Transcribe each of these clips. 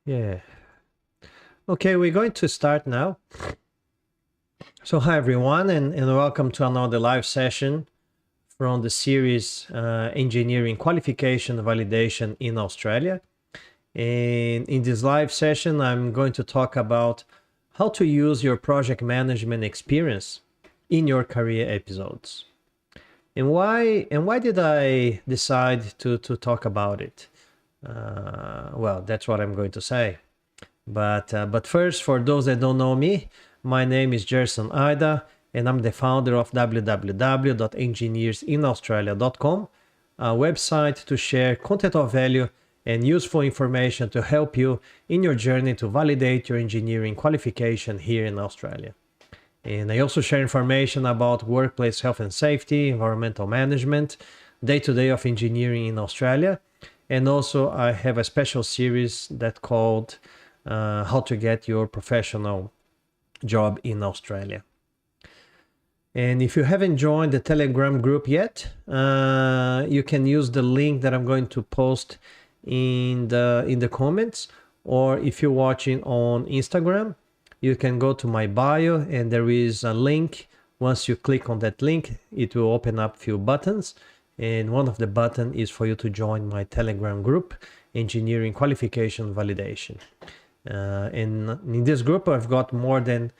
Yeah. Okay, we're going to start now. So hi everyone, and welcome to another live session from the series Engineering Qualification Validation in Australia. And in this live session, I'm going to talk about how to use your project management experience in your career episodes. And why did I decide to talk about it? Well, that's what I'm going to say. But first, for those that don't know me, my name is Gerson Ida, and I'm the founder of www.engineersinaustralia.com, a website to share content of value and useful information to help you in your journey to validate your engineering qualification here in Australia. And I also share information about workplace health and safety, environmental management, day-to-day of engineering in Australia. And also I have a special series that called how to get your professional job in Australia. And if you haven't joined the Telegram group yet, you can use the link that I'm going to post in the comments, or if you're watching on Instagram, you can go to my bio and there is a link. Once you click on that link, it will open up a few buttons, and one of the buttons is for you to join my Telegram group, Engineering Qualification Validation. And in this group, I've got more than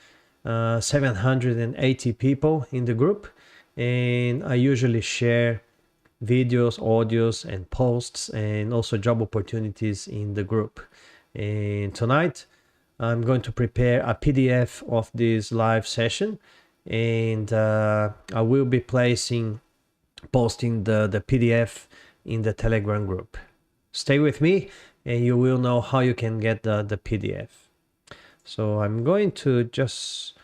780 people in the group, and I usually share videos, audios, and posts, and also job opportunities in the group. And tonight, I'm going to prepare a PDF of this live session, and I will be posting the PDF in the Telegram group. Stay with me and you will know how you can get the PDF. So I'm going to just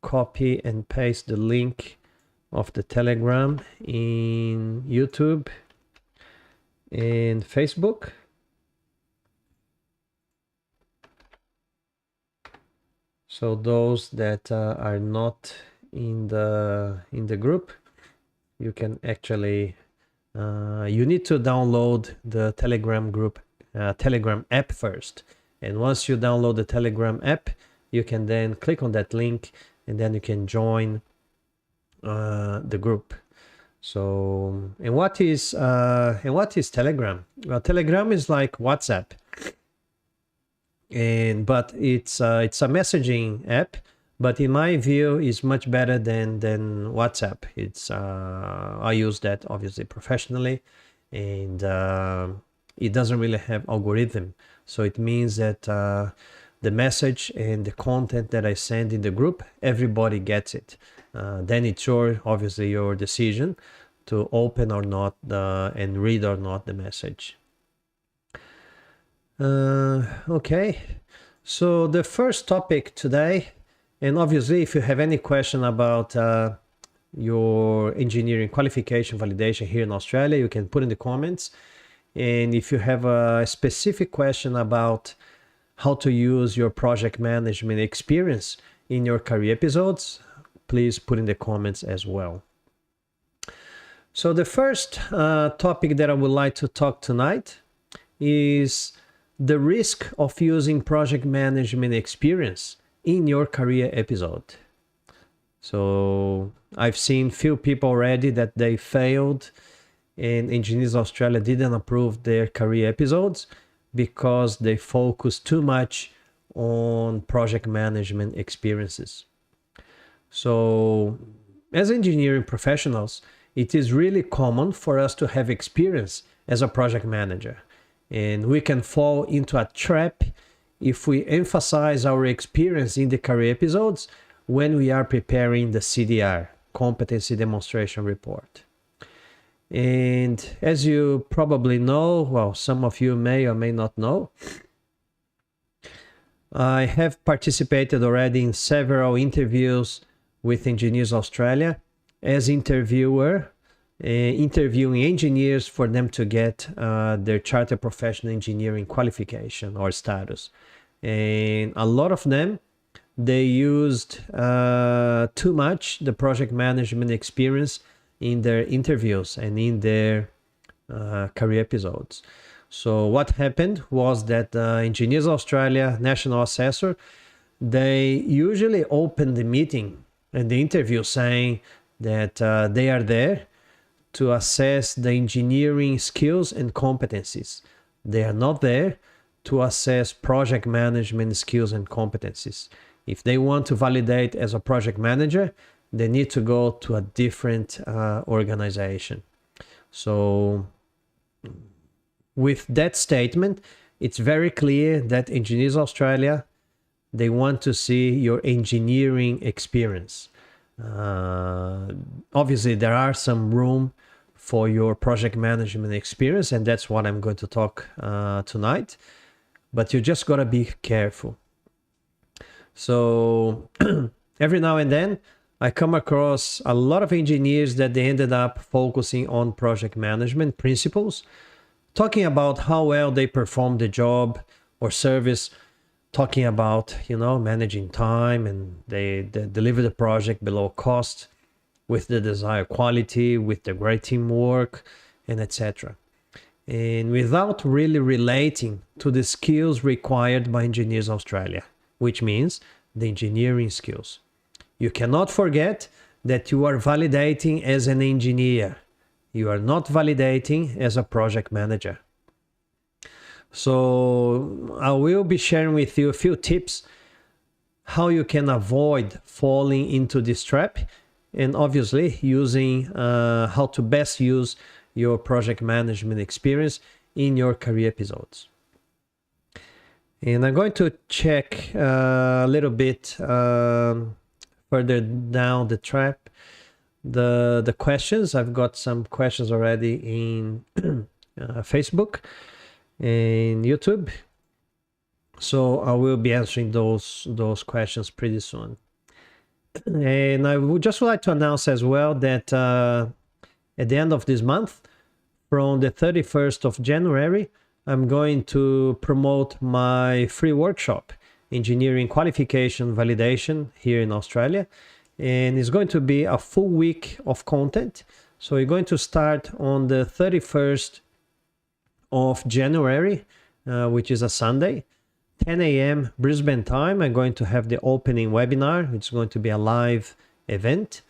copy and paste the link of the Telegram in YouTube and Facebook. So those that are not in the group, you can actually you need to download the Telegram group Telegram app first, and once you download the Telegram app, you can then click on that link and then you can join the group. So and what is Telegram? Well, Telegram is like WhatsApp, but it's a messaging app, but in my view is much better than WhatsApp. It's I use that obviously professionally, and it doesn't really have algorithm, so it means that the message and the content that I send in the group, everybody gets it. Then it's obviously your decision to open or not and read or not the message. Okay, so the first topic today, and obviously if you have any question about your engineering qualification validation here in Australia, you can put in the comments. And if you have a specific question about how to use your project management experience in your career episodes, please put in the comments as well. So the first topic that I would like to talk tonight is the risk of using project management experience in your career episode. So I've seen few people already that they failed, and Engineers Australia didn't approve their career episodes because they focused too much on project management experiences. So as engineering professionals, it is really common for us to have experience as a project manager. And we can fall into a trap if we emphasize our experience in the career episodes when we are preparing the CDR, Competency Demonstration Report. And as you probably know, well, some of you may or may not know, I have participated already in several interviews with Engineers Australia as interviewer, interviewing engineers for them to get their Chartered Professional Engineering qualification or status. And a lot of them, they used too much the project management experience in their interviews and in their career episodes. So what happened was that Engineers Australia National Assessor, they usually open the meeting and the interview saying that they are there to assess the engineering skills and competencies. They are not there to assess project management skills and competencies. If they want to validate as a project manager, they need to go to a different organization. So with that statement, it's very clear that Engineers Australia, they want to see your engineering experience. Obviously, there are some room for your project management experience, and that's what I'm going to talk tonight. But you just gotta be careful. So every now and then, I come across a lot of engineers that they ended up focusing on project management principles, talking about how well they perform the job or service, talking about, managing time, and they deliver the project below cost with the desired quality, with the great teamwork, and etc. And without really relating to the skills required by Engineers Australia, which means the engineering skills. You cannot forget that you are validating as an engineer. You are not validating as a project manager. So I will be sharing with you a few tips how you can avoid falling into this trap, and obviously using how to best use your project management experience in your career episodes. And I'm going to check a little bit further down the track the questions. I've got some questions already in Facebook and YouTube, so I will be answering those questions pretty soon. And I would just like to announce as well that at the end of this month, from the 31st of January, I'm going to promote my free workshop, Engineering Qualification Validation, here in Australia. And it's going to be a full week of content. So we're going to start on the 31st of January, which is a Sunday, 10 a.m. Brisbane time. I'm going to have the opening webinar. It's going to be a live event.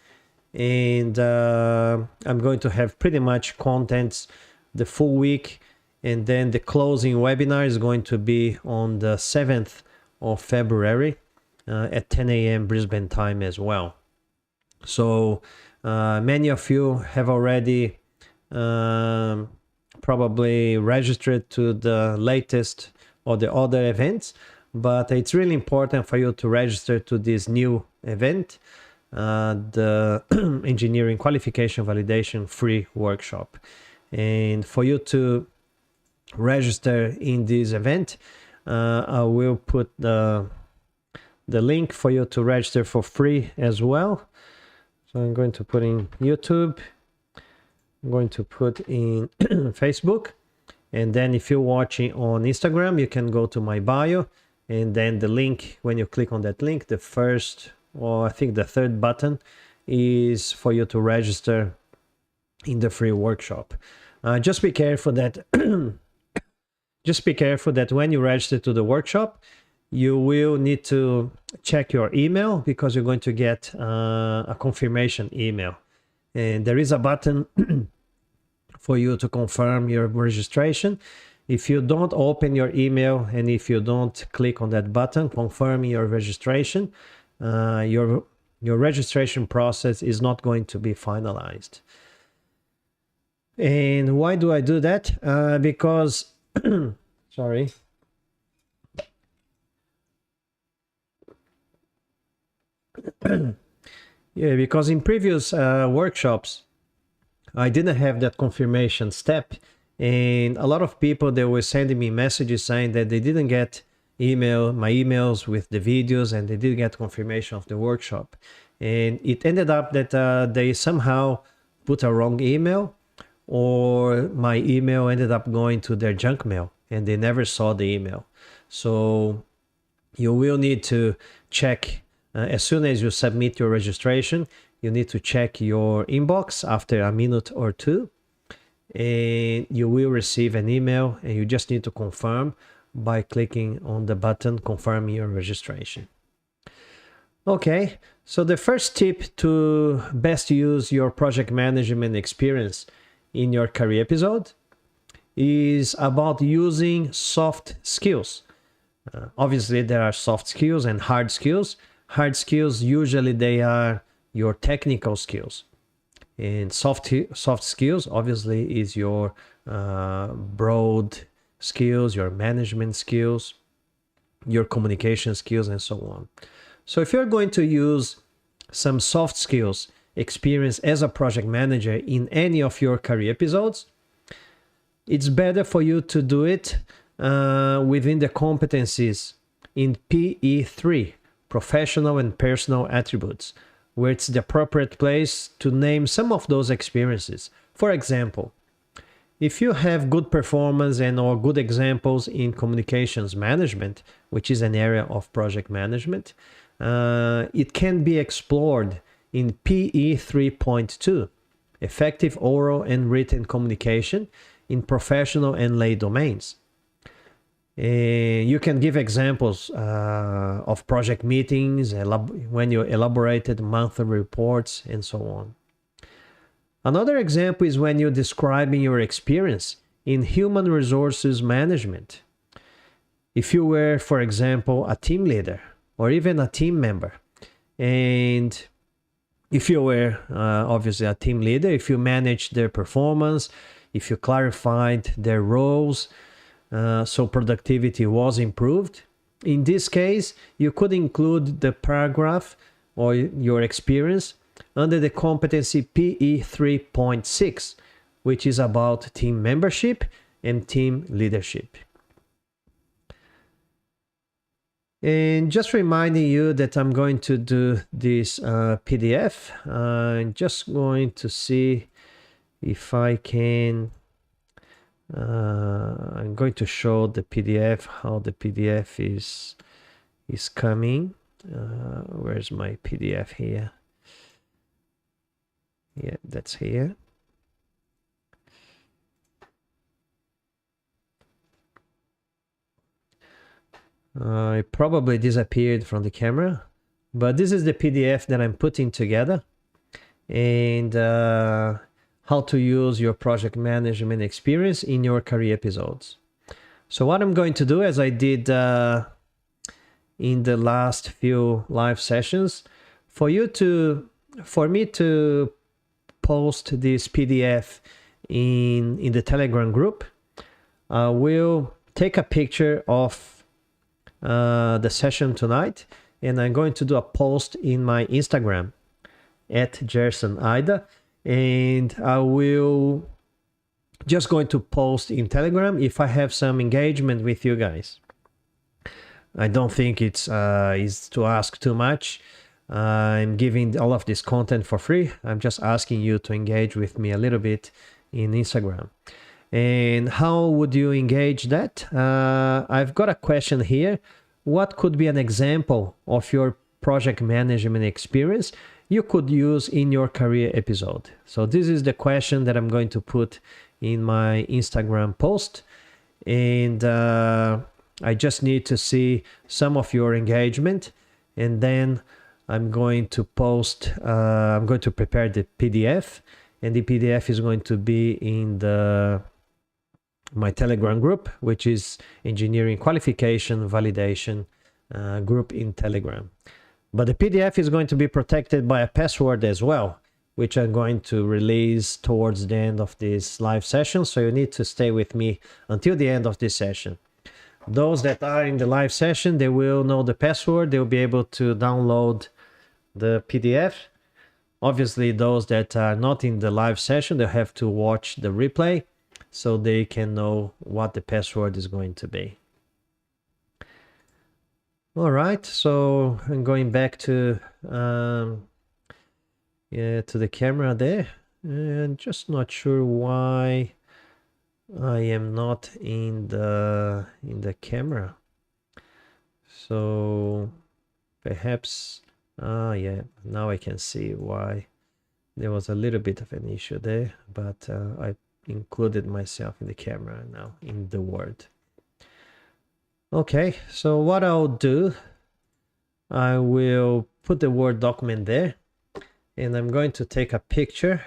And I'm going to have pretty much contents the full week. And then the closing webinar is going to be on the 7th of February at 10 a.m. Brisbane time as well. So many of you have already probably registered to the latest or the other events, but it's really important for you to register to this new event, the Engineering Qualification Validation Free Workshop. And for you to register in this event, I will put the link for you to register for free as well. So I'm going to put in YouTube, I'm going to put in Facebook, and then if you're watching on Instagram, you can go to my bio, and then the link, when you click on that link, the first, or I think the third button is for you to register in the free workshop. Just be careful that just be careful that when you register to the workshop, you will need to check your email, because you're going to get a confirmation email. And there is a button for you to confirm your registration. If you don't open your email and if you don't click on that button confirming your registration, your registration process is not going to be finalized. And why do I do that? Because sorry. Yeah, because in previous workshops, I didn't have that confirmation step, and a lot of people, they were sending me messages saying that they didn't get my emails with the videos, and they didn't get confirmation of the workshop. And it ended up that they somehow put a wrong email, or my email ended up going to their junk mail, and they never saw the email. So you will need to check as soon as you submit your registration. You need to check your inbox after a minute or two, and you will receive an email, and you just need to confirm by clicking on the button confirming your registration. Okay, so the first tip to best use your project management experience in your career episode is about using soft skills. Obviously, there are soft skills and hard skills. Hard skills, usually they are your technical skills. And soft skills, obviously, is your broad skills, your management skills, your communication skills, and so on. So if you're going to use some soft skills experience as a project manager in any of your career episodes, it's better for you to do it within the competencies in PE3, professional and personal attributes, where it's the appropriate place to name some of those experiences. For example, if you have good performance and or good examples in communications management, which is an area of project management, it can be explored in PE 3.2, effective oral and written communication in professional and lay domains. You can give examples of project meetings, when you elaborated monthly reports, and so on. Another example is when you're describing your experience in human resources management. If you were, for example, a team leader or even a team member, and if you were obviously a team leader, if you managed their performance, if you clarified their roles, so productivity was improved. In this case, you could include the paragraph or your experience under the competency PE 3.6, which is about team membership and team leadership. And just reminding you that I'm going to do this PDF. I'm just going to see if I can. I'm going to show the PDF, how the PDF is coming. Where's my PDF here? Yeah, that's here. It probably disappeared from the camera, but this is the PDF that I'm putting together, and how to use your project management experience in your career episodes. So what I'm going to do, as I did in the last few live sessions, for me to post this PDF in the Telegram group, I will take a picture of the session tonight, and I'm going to do a post in my Instagram at JersonIda, and I will just going to post in Telegram if I have some engagement with you guys. I don't think it's is to ask too much. I'm giving all of this content for free. I'm just asking you to engage with me a little bit in Instagram. And how would you engage that? I've got a question here. What could be an example of your project management experience you could use in your career episode? So this is the question that I'm going to put in my Instagram post. And I just need to see some of your engagement. And then I'm going to post, I'm going to prepare the PDF. And the PDF is going to be in my Telegram group, which is Engineering Qualification Validation group in Telegram. But the PDF is going to be protected by a password as well, which I'm going to release towards the end of this live session. So you need to stay with me until the end of this session. Those that are in the live session, they will know the password. They'll be able to download the PDF. Obviously, those that are not in the live session, they'll have to watch the replay so they can know what the password is going to be. All right, so I'm going back to the camera there, and just not sure why I am not in the camera. So perhaps yeah, now I can see why there was a little bit of an issue there, but I included myself in the camera now, in the Word. Okay, so what I'll do, I will put the Word document there, and I'm going to take a picture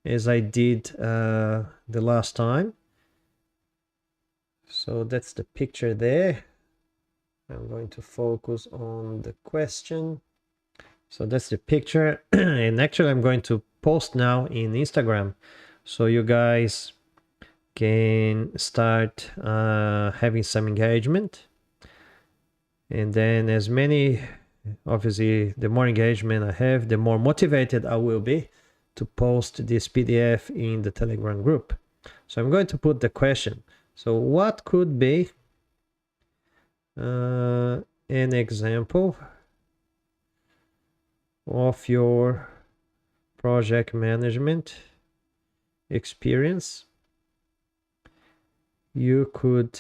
as I did the last time. So that's the picture there. I'm going to focus on the question. So that's the picture. And actually I'm going to post now in Instagram, so you guys can start having some engagement. And then as many, obviously the more engagement I have, the more motivated I will be to post this PDF in the Telegram group. So I'm going to put the question. So what could be an example of your project management experience you could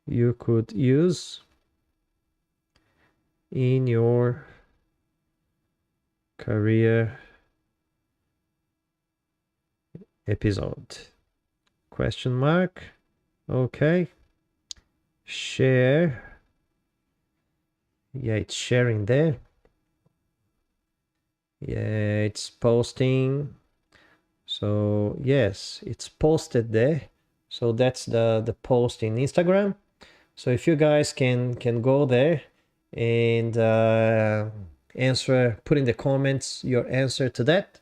use in your career episode? Question mark. Okay. Share. Yeah, it's sharing there. Yeah, it's posting. So yes, it's posted there. So that's the post in Instagram. So if you guys can go there and answer, put in the comments your answer to that.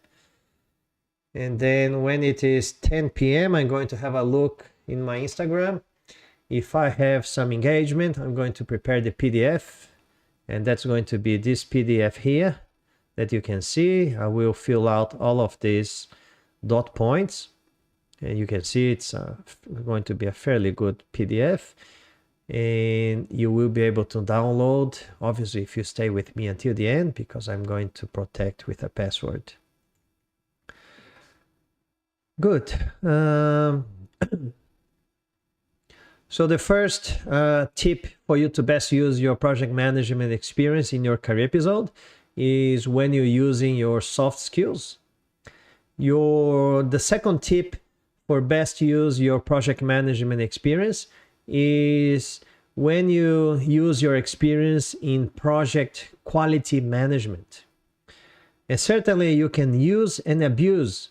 And then when it is 10 p.m., I'm going to have a look in my Instagram. If I have some engagement, I'm going to prepare the PDF, and that's going to be this PDF here that you can see. I will fill out all of these dot points, and you can see it's going to be a fairly good PDF, and you will be able to download, obviously, if you stay with me until the end, because I'm going to protect with a password. Good. So the first tip for you to best use your project management experience in your career episode is when you're using your soft skills. The second tip for best use your project management experience is when you use your experience in project quality management. And certainly you can use and abuse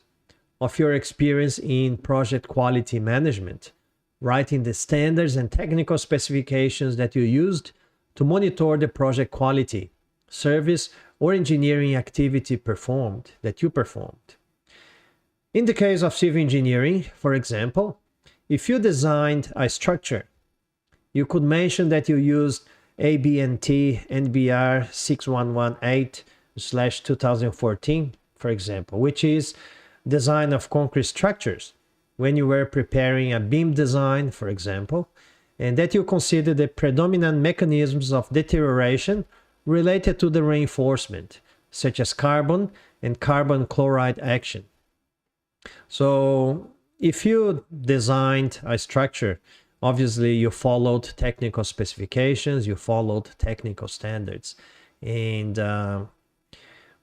of your experience in project quality management, writing the standards and technical specifications that you used to monitor the project quality, service, or engineering activity that you performed. In the case of civil engineering, for example, if you designed a structure, you could mention that you used ABNT NBR 6118/2014, for example, which is design of concrete structures, when you were preparing a beam design, for example, and that you consider the predominant mechanisms of deterioration related to the reinforcement, such as carbon and carbon chloride action. So if you designed a structure, obviously you followed technical specifications, you followed technical standards, and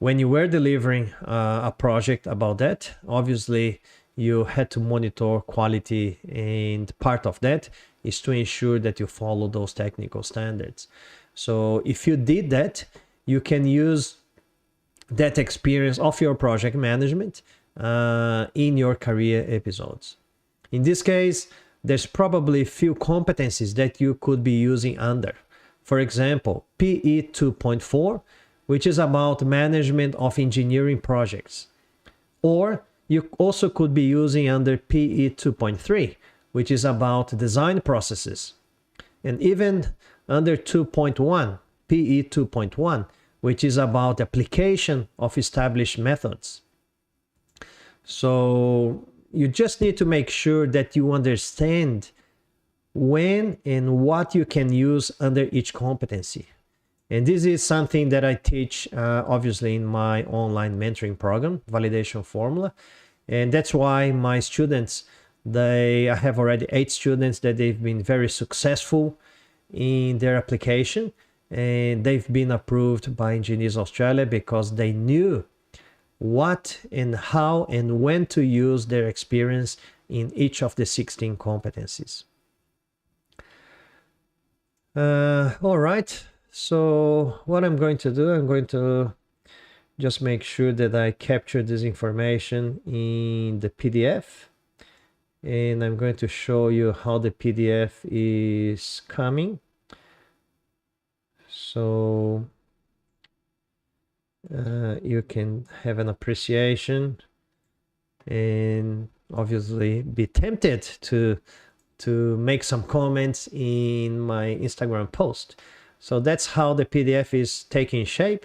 when you were delivering a project about that, obviously you had to monitor quality, and part of that is to ensure that you follow those technical standards. So if you did that, you can use that experience of your project management in your career episodes. In this case, there's probably few competencies that you could be using under. For example, PE 2.4, which is about management of engineering projects. Or you also could be using under PE 2.3, which is about design processes. And even under 2.1, PE 2.1, which is about application of established methods. So you just need to make sure that you understand when and what you can use under each competency. And this is something that I teach, obviously, in my online mentoring program, Validation Formula. And that's why my students, I have already 8 students that they've been very successful in their application. And they've been approved by Engineers Australia because they knew what and how and when to use their experience in each of the 16 competencies. All right, so what I'm going to do, I'm going to just make sure that I capture this information in the PDF, and I'm going to show you how the PDF is coming. So you can have an appreciation and obviously be tempted to make some comments in my Instagram post. So that's how the PDF is taking shape.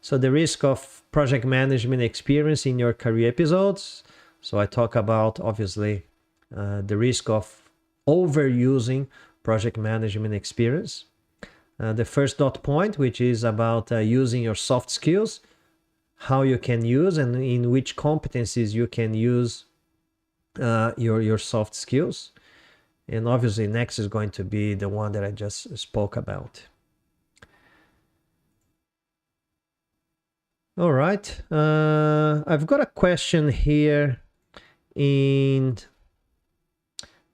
So the risk of project management experience in your career episodes. So I talk about obviously the risk of overusing project management experience. The first dot point, which is about using your soft skills, how you can use and in which competencies you can use your soft skills. And obviously next is going to be the one that I just spoke about. All right, I've got a question here in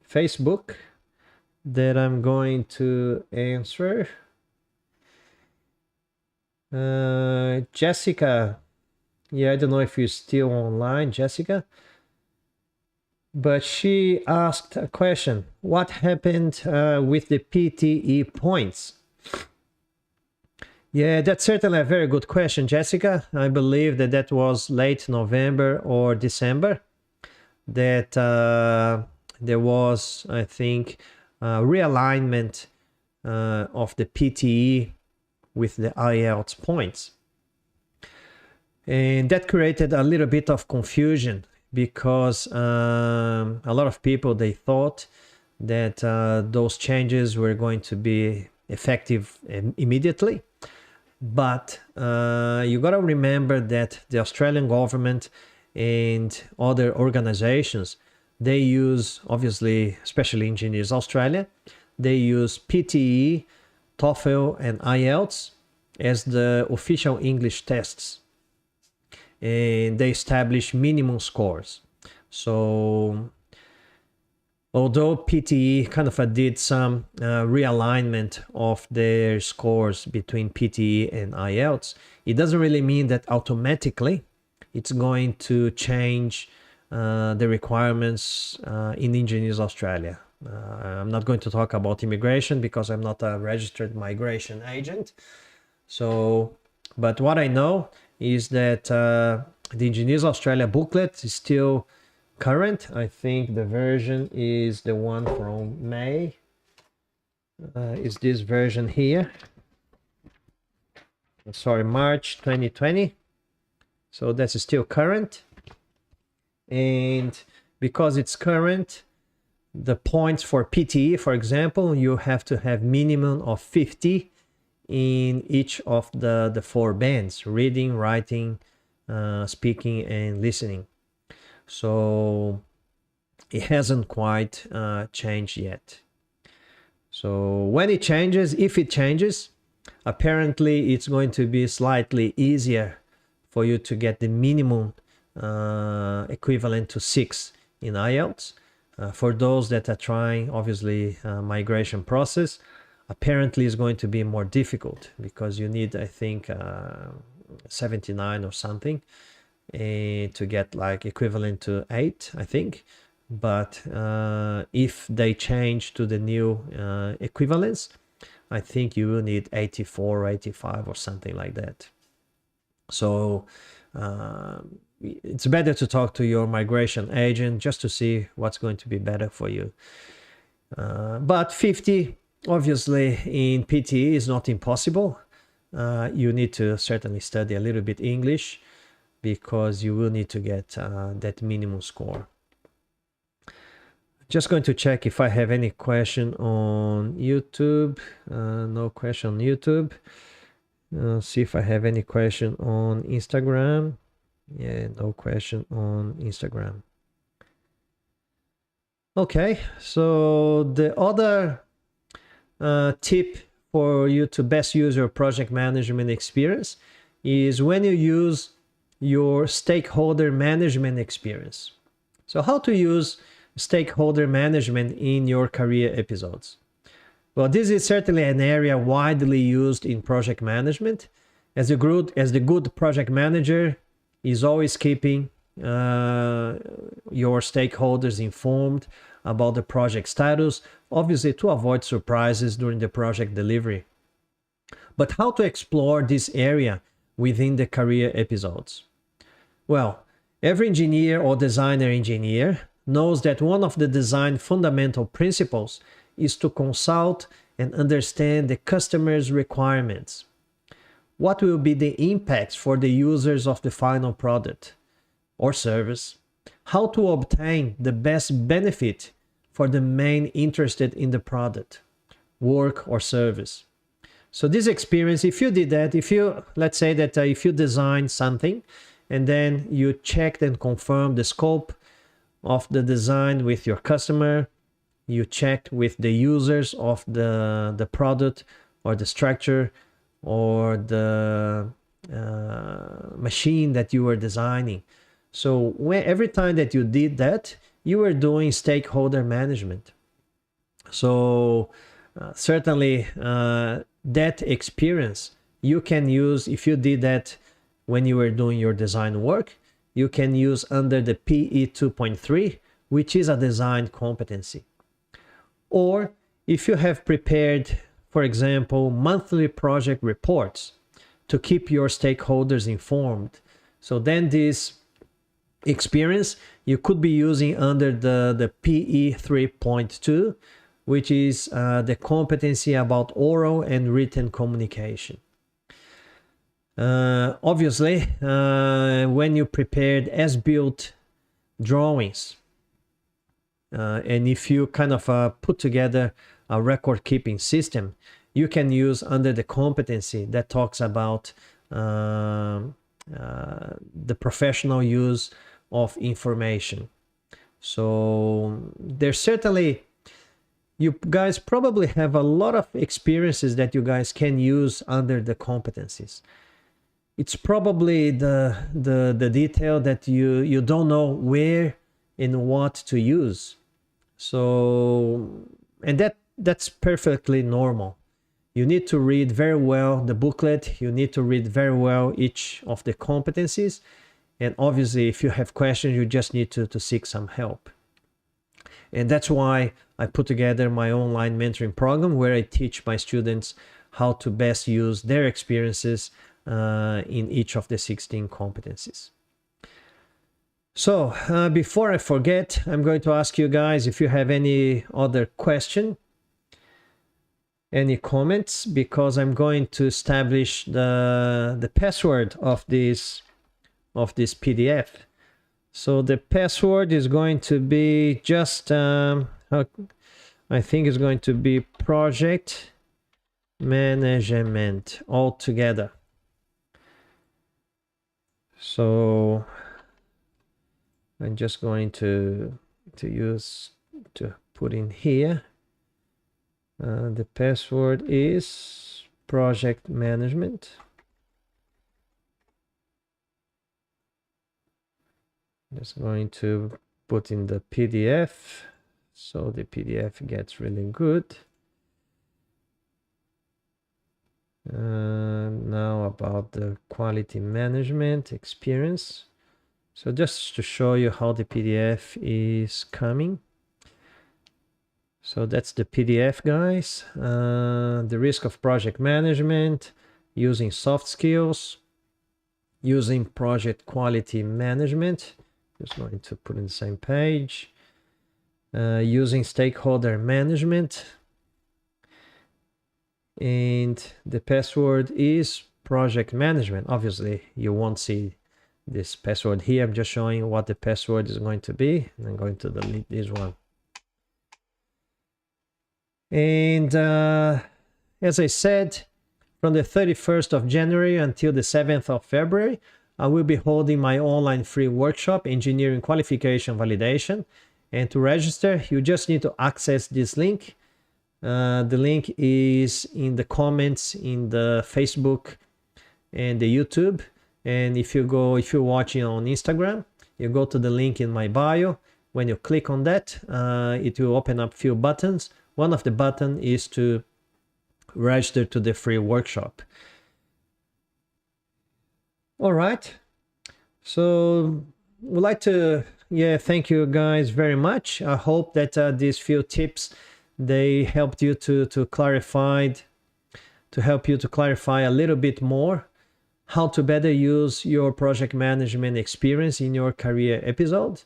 Facebook that I'm going to answer. Jessica, yeah, I don't know if you're still online, Jessica, but she asked a question. What happened with the PTE points? Yeah, that's certainly a very good question, Jessica. I believe that that was late November or December that there was, I think, realignment of the PTE with the IELTS points. And that created a little bit of confusion because a lot of people, they thought that those changes were going to be effective immediately. But you got to remember that the Australian government and other organizations, they use, obviously, especially Engineers Australia, they use PTE, TOEFL, and IELTS as the official English tests. And they establish minimum scores. So although PTE kind of did some realignment of their scores between PTE and IELTS, it doesn't really mean that automatically it's going to change the requirements in Engineers Australia. I'm not going to talk about immigration because I'm not a registered migration agent. So, but what I know is that the Engineers Australia booklet is still current. I think the version is the one from May. Is this version here? Sorry, March 2020. So that's still current. And because it's current, the points for PTE, for example, you have to have minimum of 50 in each of the 4 bands: reading, writing, speaking, and listening. So it hasn't quite changed yet. So when it changes, if it changes, apparently it's going to be slightly easier for you to get the minimum equivalent to 6 in IELTS. For those that are trying, obviously, migration process, apparently it's going to be more difficult because you need, I think, 79 or something to get like equivalent to 8, I think. But if they change to the new equivalence, I think you will need 84 or 85 or something like that. So it's better to talk to your migration agent just to see what's going to be better for you. But 50, obviously, in PTE is not impossible. You need to certainly study a little bit English because you will need to get that minimum score. Just going to check if I have any question on YouTube. No question on YouTube. See if I have any question on Instagram. Yeah, no question on Instagram. Okay, so the other tip for you to best use your project management experience is when you use your stakeholder management experience. So how to use stakeholder management in your career episodes? Well, this is certainly an area widely used in project management, as the good project manager is always keeping your stakeholders informed about the project status, obviously to avoid surprises during the project delivery. But how to explore this area within the career episodes? Well, every engineer or designer engineer knows that one of the design fundamental principles is to consult and understand the customer's requirements. What will be the impacts for the users of the final product or service? How to obtain the best benefit for the main interested in the product, work or service. So this experience, if you did that, let's say that if you design something and then you checked and confirmed the scope of the design with your customer, you checked with the users of the product or the structure or the machine that you were designing. So every time that you did that, you were doing stakeholder management. So certainly that experience you can use, if you did that when you were doing your design work, you can use under the PE 2.3, which is a design competency. Or if you have prepared, for example, monthly project reports to keep your stakeholders informed, so then this experience you could be using under the PE 3.2, which is the competency about oral and written communication. Obviously, when you prepared as-built drawings, and if you kind of put together a record-keeping system, you can use under the competency that talks about the professional use of information. So there's certainly, you guys probably have a lot of experiences that you guys can use under the competencies. It's probably the detail that you don't know where and what to use. So, and that's perfectly normal. You need to read very well the booklet. You need to read very well each of the competencies. And obviously, if you have questions, you just need to seek some help. And that's why I put together my online mentoring program where I teach my students how to best use their experiences in each of the 16 competencies. So before I forget, I'm going to ask you guys if you have any other question, any comments, because I'm going to establish the password of this PDF. So the password is going to be just, I think it's going to be project management altogether. So I'm just going to put in here. The password is project management. Just going to put in the PDF, so the PDF gets really good. Now about the quality management experience. So just to show you how the PDF is coming. So that's the PDF, guys. The risk of project management, using soft skills, using project quality management. Just going to put in the same page. Using stakeholder management. And the password is project management. Obviously, you won't see this password here. I'm just showing what the password is going to be. And I'm going to delete this one. And as I said, from the 31st of January until the 7th of February, I will be holding my online free workshop, Engineering Qualification Validation. And to register, you just need to access this link. The link is in the comments in the Facebook and the YouTube. And if you're watching on Instagram, you go to the link in my bio. When you click on that, it will open up a few buttons. One of the buttons is to register to the free workshop. All right. So would like to thank you guys very much. I hope that these few tips, they helped you to help you to clarify a little bit more how to better use your project management experience in your career episode.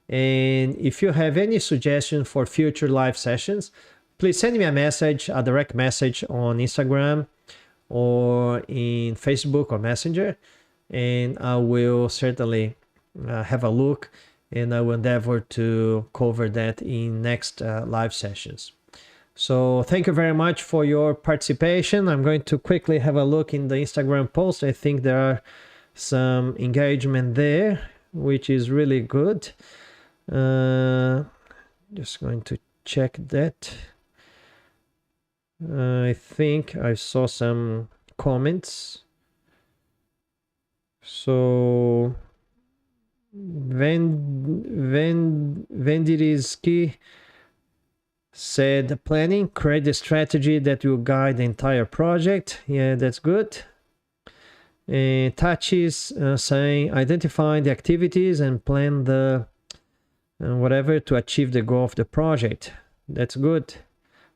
And if you have any suggestion for future live sessions, please send me a message, a direct message on Instagram or in Facebook or Messenger, and I will certainly have a look, and I will endeavor to cover that in next live sessions. So thank you very much for your participation. I'm going to quickly have a look in the Instagram post. I think there are some engagement there, which is really good. Just going to check that. I think I saw some comments. So Vendiriski said, planning, create a strategy that will guide the entire project. Yeah, that's good. And Tachi's saying, identify the activities and plan the whatever to achieve the goal of the project. That's good.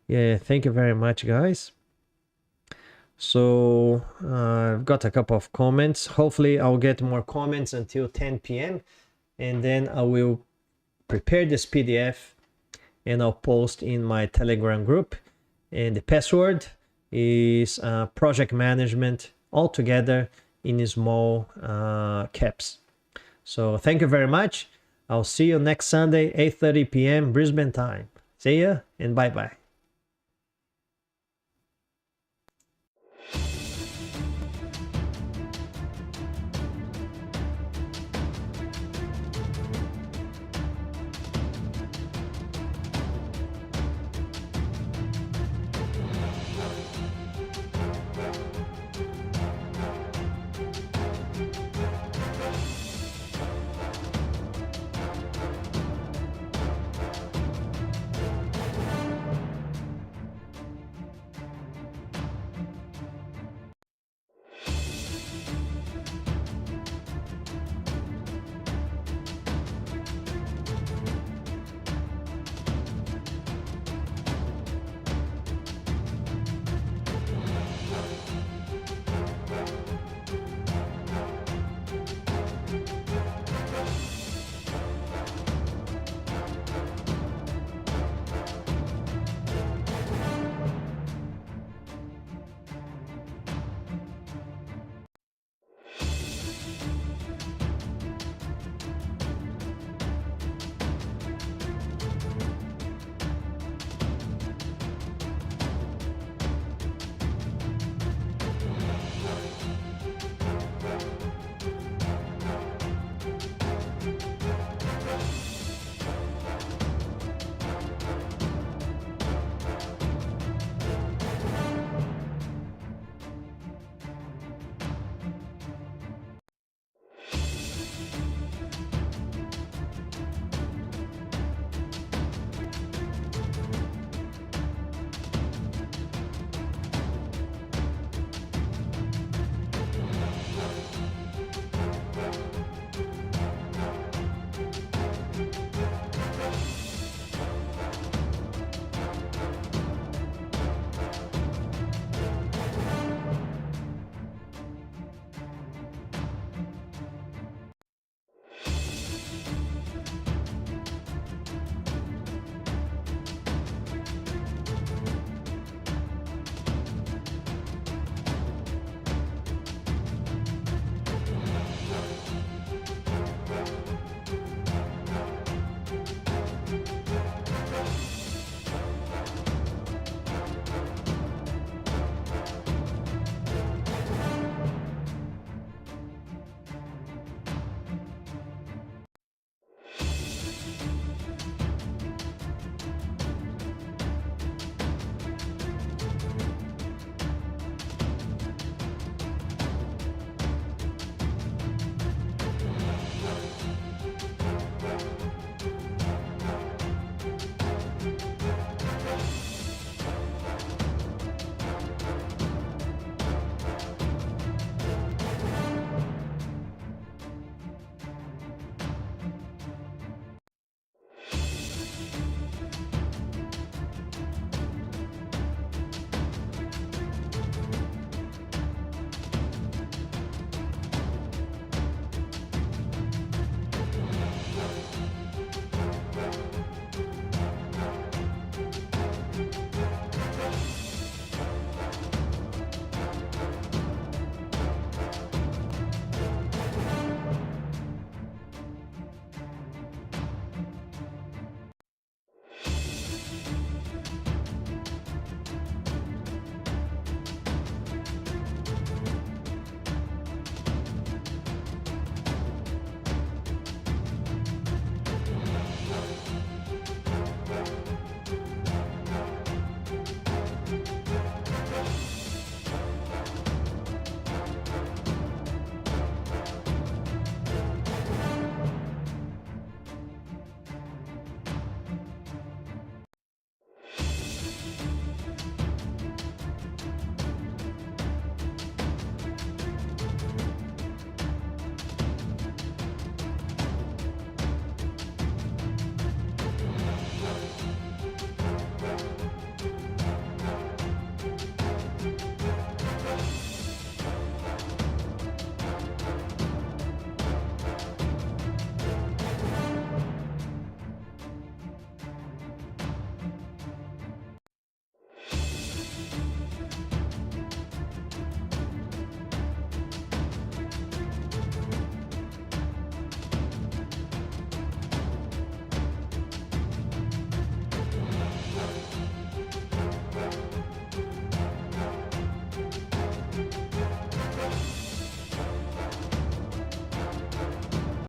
Yeah, thank you very much, guys. So I've got a couple of comments. Hopefully I'll get more comments until 10 p.m. and then I will prepare this PDF and I'll post in my Telegram group. And the password is project management all together in small caps. So thank you very much. I'll see you next Sunday, 8:30 p.m. Brisbane time. See ya and bye-bye.